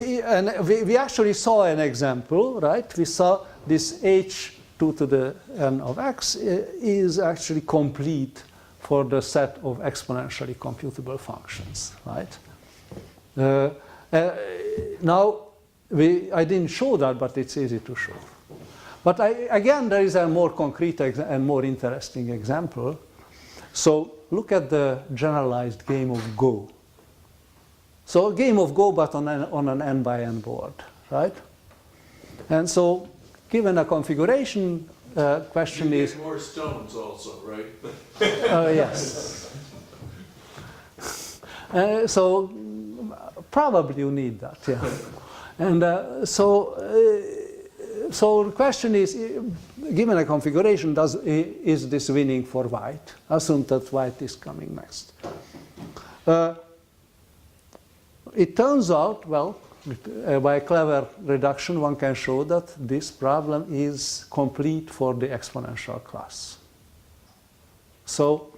we actually saw an example, right? We saw this h2 to the n of x is actually complete for the set of exponentially computable functions, right? Now, I didn't show that, but it's easy to show. But again, there is a more concrete and more interesting example. So look at the generalized game of Go. So a game of Go, but on an n by n board, right? And so given a configuration, question you is... get more stones also, right? Yes. So probably you need that, yeah. And so the question is, given a configuration, is this winning for white? Assume that white is coming next. It turns out, well, by clever reduction, one can show that this problem is complete for the exponential class. So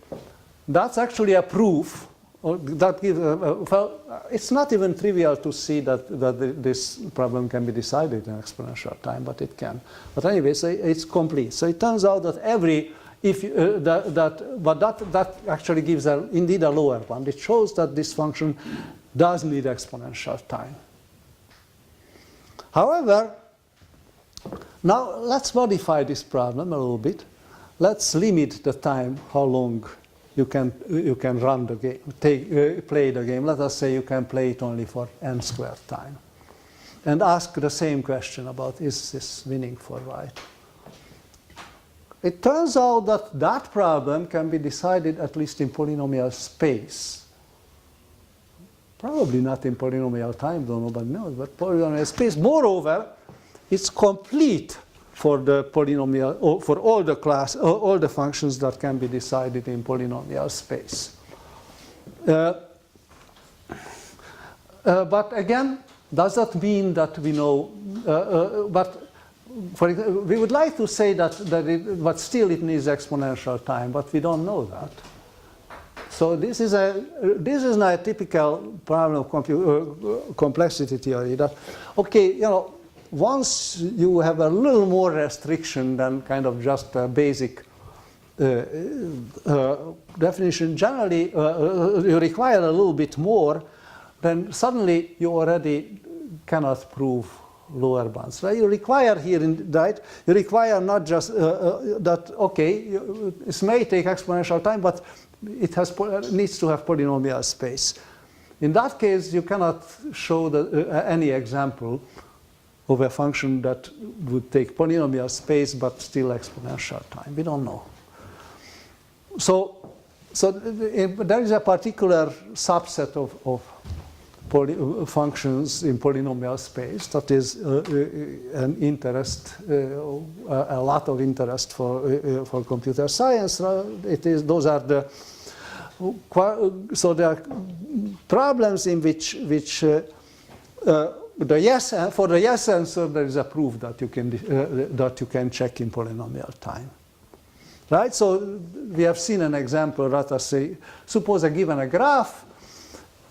that's actually a proof. That gives, well, it's not even trivial to see that this problem can be decided in exponential time, but it can. But anyway, so it's complete. So it turns out that that actually gives indeed a lower one. It shows that this function does need exponential time. However, now let's modify this problem a little bit. Let's limit the time how long you can run the game, play the game. Let us say you can play it only for n squared time. And ask the same question about, is this winning for white? It turns out that that problem can be decided at least in polynomial space. Probably not in polynomial time, though nobody knows, but polynomial space. Moreover, it's complete for the polynomial, or for all the functions that can be decided in polynomial space. But again, does that mean that we know? We would like to say but still it needs exponential time, but we don't know that. So this is not a typical problem of complexity theory. That, okay, you know, once you have a little more restriction than kind of just a basic definition, generally you require a little bit more, then suddenly you already cannot prove lower bounds. Right? You require here, right? You require not just that, okay, it may take exponential time, but it needs to have polynomial space. In that case, you cannot show any example of a function that would take polynomial space but still exponential time. We don't know. So there is a particular subset of functions in polynomial space that is an interest, a lot of interest for computer science. Those are so there are problems in which for the yes answer there is a proof that you can check in polynomial time. Right? So we have seen an example. Let us say, suppose given a graph.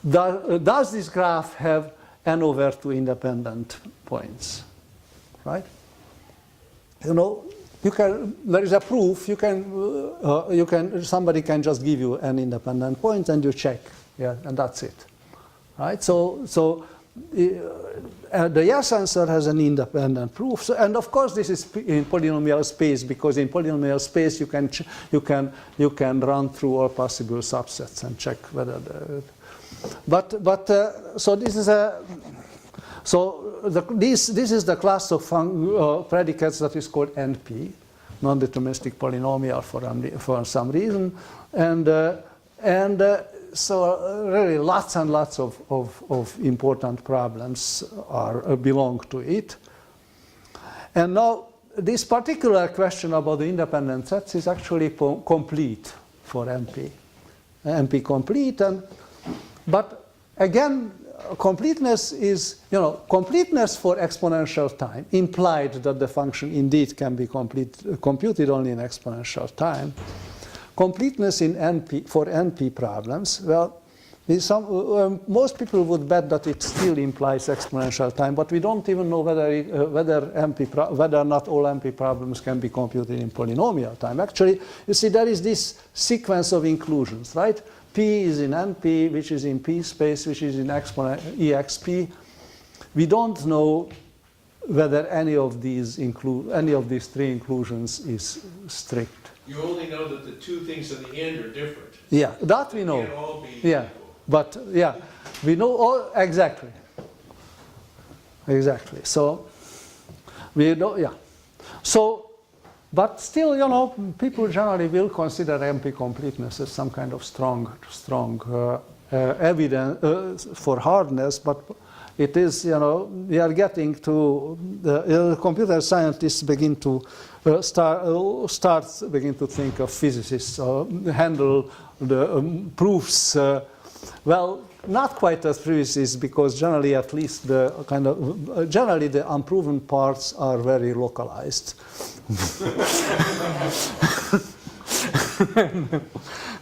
Does this graph have n over 2 independent points? Right? You know, there is a proof. Somebody can just give you an independent point and you check, yeah, and that's it. Right? So the yes answer has an independent proof. So, and of course, this is in polynomial space, because in polynomial space you can run through all possible subsets and check whether so this is this is the class of predicates that is called NP, non-deterministic polynomial for some reason, and so really lots and lots of important problems belong to it. And now this particular question about the independent sets is actually complete for NP. NP complete, but again, completeness is, completeness for exponential time implied that the function indeed can be computed only in exponential time. Completeness in NP, for NP problems, well, Most people would bet that it still implies exponential time, but we don't even know whether not all MP problems can be computed in polynomial time. Actually, you see, there is this sequence of inclusions, right? P is in NP, which is in P space, which is in EXP. We don't know whether any of these three inclusions is strict. You only know that the two things in the end are different. Yeah, that we know. They can't all be Yeah, equal. but yeah, we know all exactly. Exactly. So we know. Yeah. So, but still, you know, people generally will consider MP completeness as some kind of strong evidence for hardness, but it is, you know, we are getting to the computer scientists begin to begin to think of physicists handle the proofs. Well, not quite as physicists, because generally, at least the generally the unproven parts are very localized.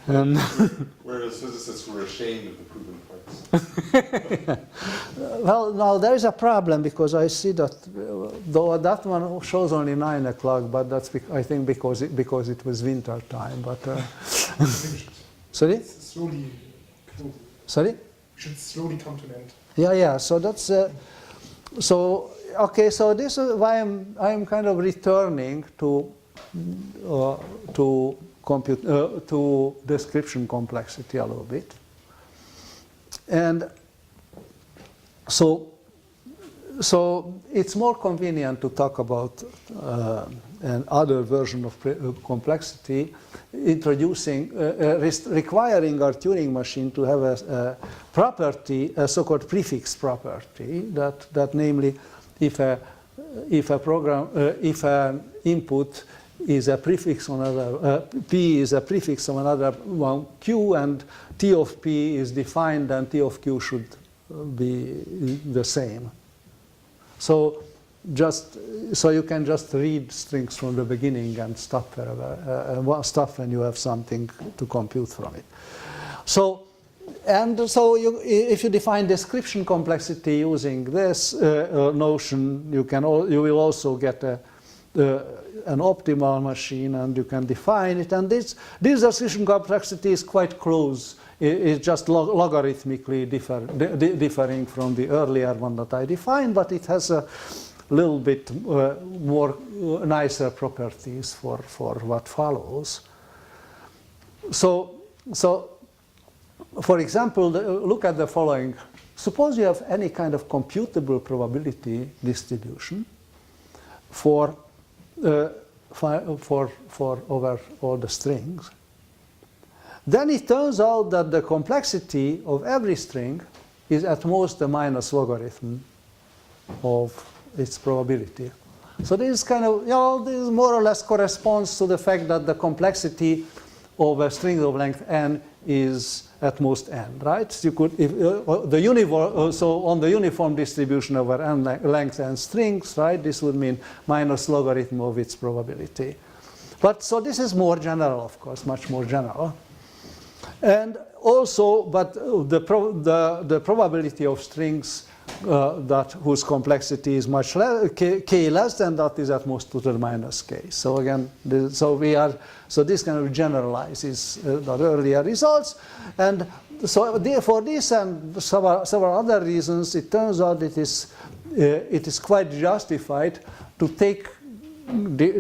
and Whereas physicists were ashamed of the proven parts. Well, now there is a problem, because I see that though that one shows only 9 o'clock, but that's I think because it was winter time. But sorry, Slowly. sorry. We should slowly come to an end. Yeah, yeah. So that's so okay. So this is why I'm kind of returning to description complexity a little bit, and so it's more convenient to talk about another version of complexity, introducing requiring our Turing machine to have a property, a so-called prefix property, that namely, if an input is a prefix on another, P is a prefix on another one, Q, and T of P is defined, and T of Q should be the same. So you can just read strings from the beginning and stop when you have something to compute from it. So if you define description complexity using this notion, you will also get an optimal machine, and you can define it. And this description complexity is quite close. It's just logarithmically differing from the earlier one that I defined, but it has a little bit more nicer properties for what follows. So for example, look at the following. Suppose you have any kind of computable probability distribution for over all the strings. Then it turns out that the complexity of every string is at most the minus logarithm of its probability. So this is kind of, this more or less corresponds to the fact that the complexity of a string of length n is at most n, right? So you could, so on the uniform distribution over n length n strings, right? This would mean minus logarithm of its probability. But so this is more general, of course, much more general. And also, but the probability of strings whose complexity is much less, k less than that, is at most 2 to the minus k. So again, so this kind of generalizes the earlier results. And so for this and several other reasons, it turns out it is quite justified to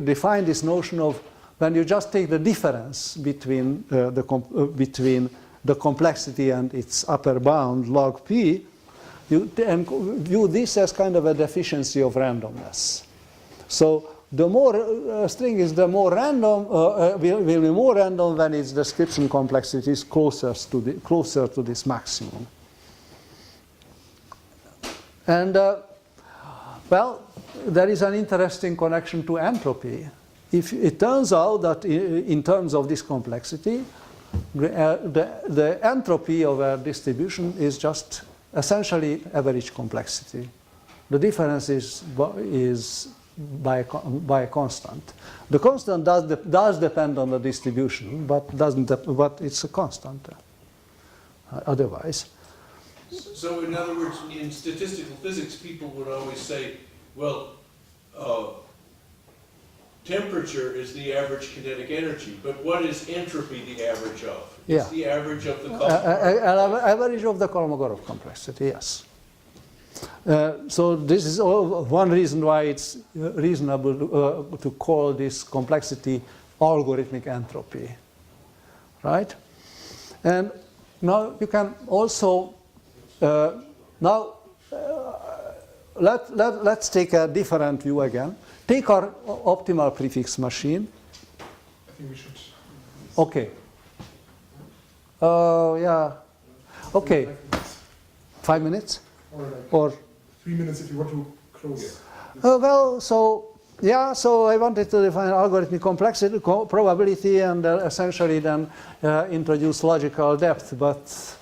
define this notion of when you just take the difference between the complexity and its upper bound log p, you view this as kind of a deficiency of randomness. So the more a string is, the more random will be more random when its description complexity is closer to this maximum. And well, there is an interesting connection to entropy. If it turns out that in terms of this complexity, the entropy of a distribution is just essentially average complexity. The difference is by a constant. The constant does depend on the distribution, but it's a constant. otherwise. So in other words, in statistical physics, people would always say, well, temperature is the average kinetic energy, but what is entropy the average of? Yeah. It's the average of the Kolmogorov. Average of the Kolmogorov complexity, yes. So this is one reason why it's reasonable to call this complexity algorithmic entropy, right? And now you can also let's take a different view again. Take our optimal prefix machine. I think we should. Okay. Yeah. Okay. 5 minutes? Or 3 minutes if you want to close. well, so yeah, so I wanted to define algorithmic complexity, probability, and essentially then introduce logical depth. But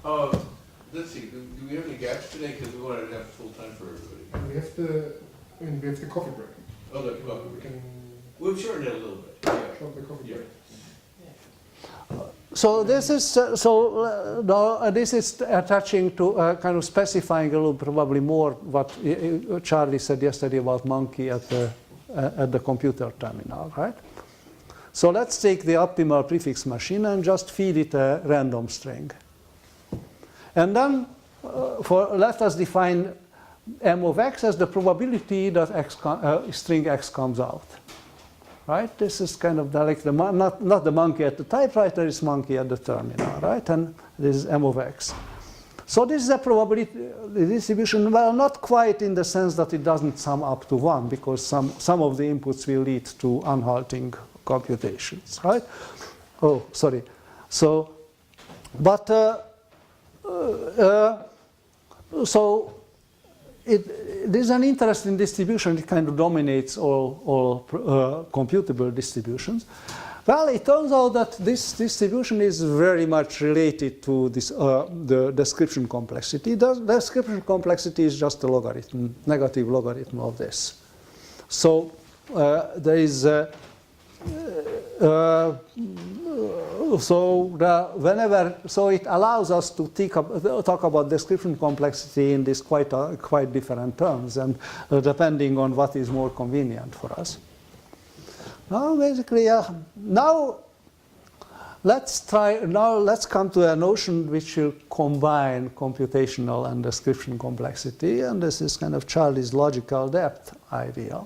let's see. Do we have any gaps today? Because we wanted to have full time for everybody. We have the coffee break. Oh, the We coffee. can We've shortened it a little bit. Yeah. short the coffee Yeah. break. so this is this is attaching to kind of specifying a little probably more what Charlie said yesterday about monkey at the computer terminal, right? So let's take the optimal prefix machine and just feed it a random string, and then let us define m of x as the probability that string x comes out. Right? This is kind of not the monkey at the typewriter, it's monkey at the terminal, right? And this is m of x. So this is a probability distribution, well, not quite in the sense that it doesn't sum up to 1, because some of the inputs will lead to unhalting computations, right? Oh, sorry. So, but, so this is an interesting distribution. It kind of dominates all computable distributions. Well, it turns out that this distribution is very much related to this, the description complexity. The description complexity is just a logarithm, negative logarithm of this. So there is so it allows us to talk about description complexity in these quite different terms, and depending on what is more convenient for us. Now, basically, now let's come to a notion which will combine computational and description complexity, and this is kind of Charlie's logical depth idea.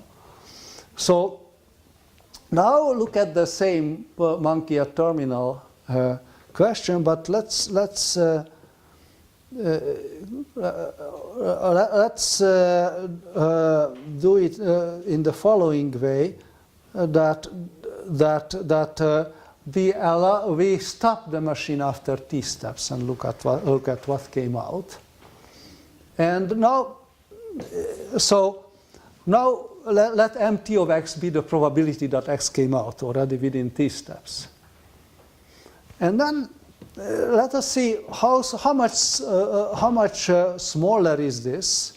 So now look at the same monkey at terminal question, but let's do it in the following way: that we stop the machine after t steps and look at what came out. And now, now let mt of x be the probability that x came out already within t steps. And then let us see how much smaller is this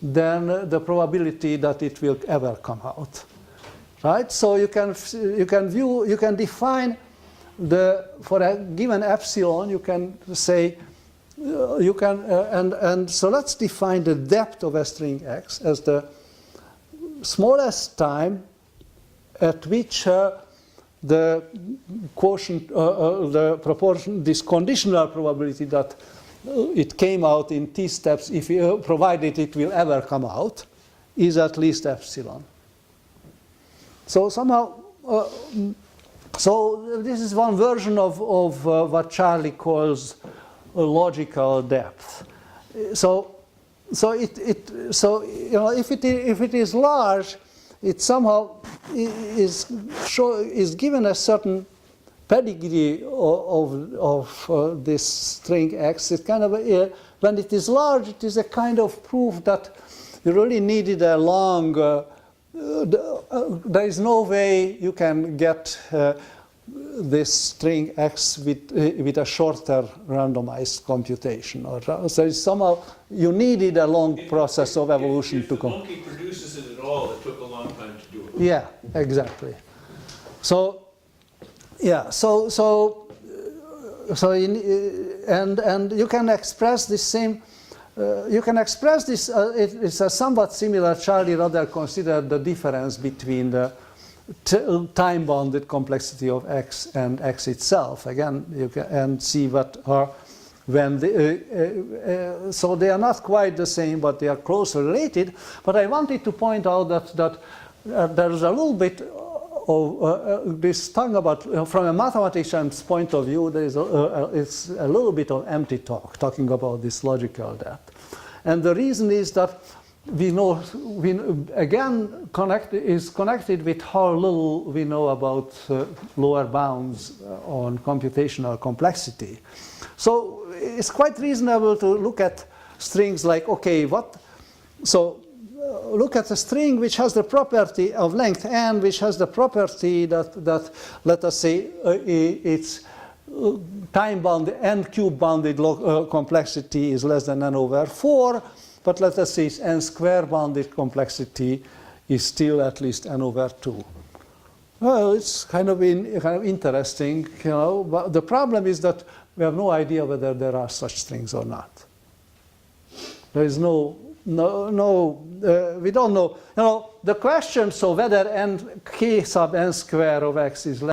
than the probability that it will ever come out, right? So you can define for a given epsilon, you can say and so let's define the depth of a string x as the smallest time at which the quotient, the proportion, this conditional probability that it came out in t steps, provided it will ever come out, is at least epsilon. So somehow, so this is one version of what Charlie calls a logical depth. So you know, if it is large, it somehow is given a certain pedigree of this string x. It kind of when it is large, it is a kind of proof that you really needed a long. There is no way you can get this string x with a shorter randomized computation, or so somehow you needed a long process of evolution to come. If the monkey produces it at all, it took a long time to do it. Yeah, exactly. So yeah, so so and you can express this same. You can express this. It's a somewhat similar. Charlie Rudder considered the difference between the time-bounded complexity of X and X itself. Again, you can and see what are when so they are not quite the same, but they are closely related. But I wanted to point out that there is a little bit of this tongue about from a mathematician's point of view. There is it's a little bit of empty talk, talking about this logical depth, and the reason is that we know again connected with how little we know about lower bounds on computational complexity. So it's quite reasonable to look at strings like, okay, look at a string which has the property of length n, which has the property that let us say its time-bounded n cube bounded complexity is less than n over 4, but let us say its n square bounded complexity is still at least n over 2. Well, it's kind of interesting, you know, but the problem is that we have no idea whether there are such strings or not. There is we don't know. You know, the question, so whether k sub n square of x is less